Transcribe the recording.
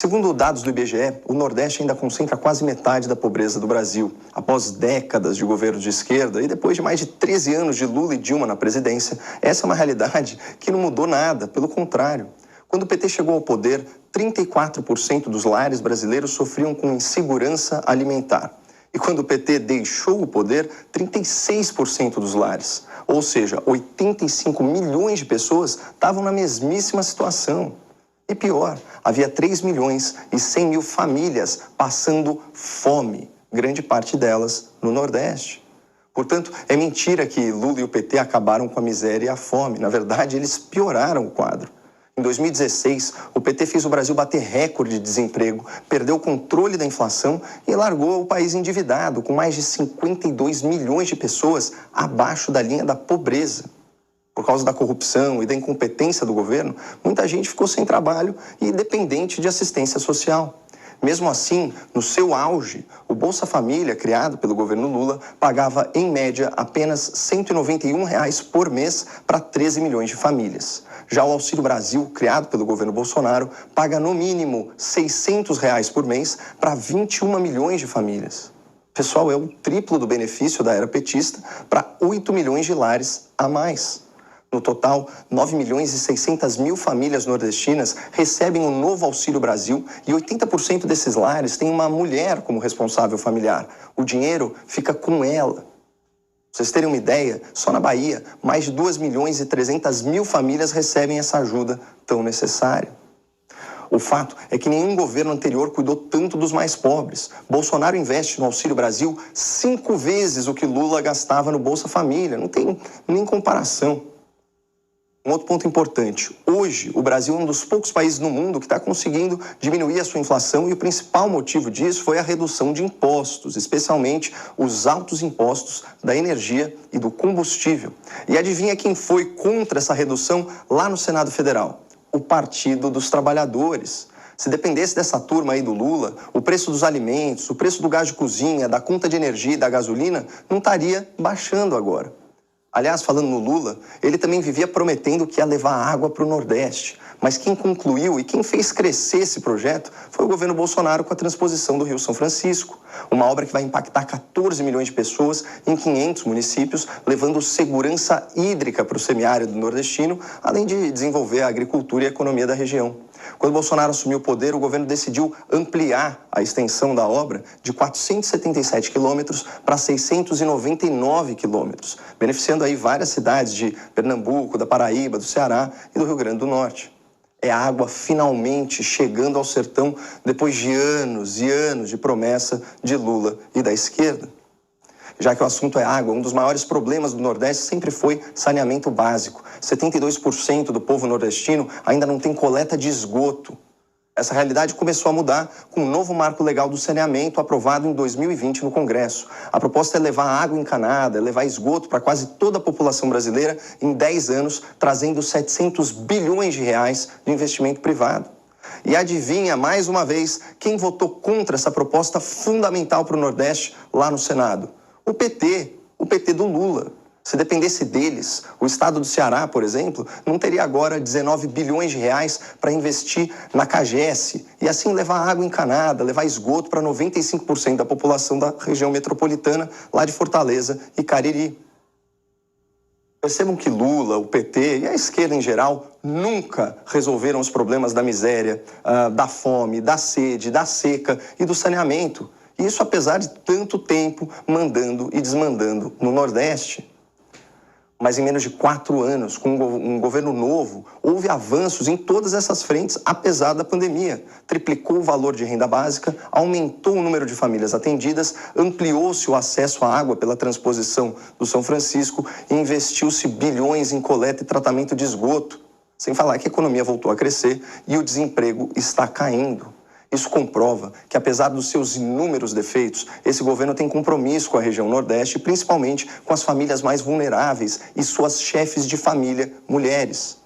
Segundo dados do IBGE, o Nordeste ainda concentra quase metade da pobreza do Brasil. Após décadas de governo de esquerda e depois de mais de 13 anos de Lula e Dilma na presidência, essa é uma realidade que não mudou nada, pelo contrário. Quando o PT chegou ao poder, 34% dos lares brasileiros sofriam com insegurança alimentar. E quando o PT deixou o poder, 36% dos lares, ou seja, 85 milhões de pessoas, estavam na mesmíssima situação. E pior, havia 3 milhões e 100 mil famílias passando fome, grande parte delas no Nordeste. Portanto, é mentira que Lula e o PT acabaram com a miséria e a fome. Na verdade, eles pioraram o quadro. Em 2016, o PT fez o Brasil bater recorde de desemprego, perdeu o controle da inflação e largou o país endividado, com mais de 52 milhões de pessoas abaixo da linha da pobreza. Por causa da corrupção e da incompetência do governo, muita gente ficou sem trabalho e dependente de assistência social. Mesmo assim, no seu auge, o Bolsa Família, criado pelo governo Lula, pagava, em média, apenas R$ 191 por mês para 13 milhões de famílias. Já o Auxílio Brasil, criado pelo governo Bolsonaro, paga no mínimo R$ 600 por mês para 21 milhões de famílias. Pessoal, é o triplo do benefício da era petista para 8 milhões de lares a mais. No total, 9 milhões e 600 mil famílias nordestinas recebem o novo Auxílio Brasil e 80% desses lares têm uma mulher como responsável familiar. O dinheiro fica com ela. Pra vocês terem uma ideia, só na Bahia, mais de 2 milhões e 300 mil famílias recebem essa ajuda tão necessária. O fato é que nenhum governo anterior cuidou tanto dos mais pobres. Bolsonaro investe no Auxílio Brasil 5 vezes o que Lula gastava no Bolsa Família. Não tem nem comparação. Um outro ponto importante, hoje o Brasil é um dos poucos países no mundo que está conseguindo diminuir a sua inflação e o principal motivo disso foi a redução de impostos, especialmente os altos impostos da energia e do combustível. E adivinha quem foi contra essa redução lá no Senado Federal? O Partido dos Trabalhadores. Se dependesse dessa turma aí do Lula, o preço dos alimentos, o preço do gás de cozinha, da conta de energia e da gasolina não estaria baixando agora. Aliás, falando no Lula, ele também vivia prometendo que ia levar água para o Nordeste. Mas quem concluiu e quem fez crescer esse projeto foi o governo Bolsonaro com a transposição do Rio São Francisco. Uma obra que vai impactar 14 milhões de pessoas em 500 municípios, levando segurança hídrica para o semiárido nordestino, além de desenvolver a agricultura e a economia da região. Quando Bolsonaro assumiu o poder, o governo decidiu ampliar a extensão da obra de 477 quilômetros para 699 quilômetros, beneficiando aí várias cidades de Pernambuco, da Paraíba, do Ceará e do Rio Grande do Norte. É a água finalmente chegando ao sertão depois de anos e anos de promessa de Lula e da esquerda. Já que o assunto é água, um dos maiores problemas do Nordeste sempre foi saneamento básico. 72% do povo nordestino ainda não tem coleta de esgoto. Essa realidade começou a mudar com o novo marco legal do saneamento aprovado em 2020 no Congresso. A proposta é levar água encanada, levar esgoto para quase toda a população brasileira em 10 anos, trazendo 700 bilhões de reais de investimento privado. E adivinha, mais uma vez, quem votou contra essa proposta fundamental para o Nordeste lá no Senado? O PT do Lula. Se dependesse deles, o estado do Ceará, por exemplo, não teria agora 19 bilhões de reais para investir na CAGES e assim levar água encanada, levar esgoto para 95% da população da região metropolitana, lá de Fortaleza e Cariri. Percebam que Lula, o PT e a esquerda em geral nunca resolveram os problemas da miséria, da fome, da sede, da seca e do saneamento. Isso apesar de tanto tempo mandando e desmandando no Nordeste. Mas em menos de 4 anos, com um governo novo, houve avanços em todas essas frentes, apesar da pandemia. Triplicou o valor de renda básica, aumentou o número de famílias atendidas, ampliou-se o acesso à água pela transposição do São Francisco e investiu-se bilhões em coleta e tratamento de esgoto. Sem falar que a economia voltou a crescer e o desemprego está caindo. Isso comprova que, apesar dos seus inúmeros defeitos, esse governo tem compromisso com a região Nordeste, principalmente com as famílias mais vulneráveis e suas chefes de família, mulheres.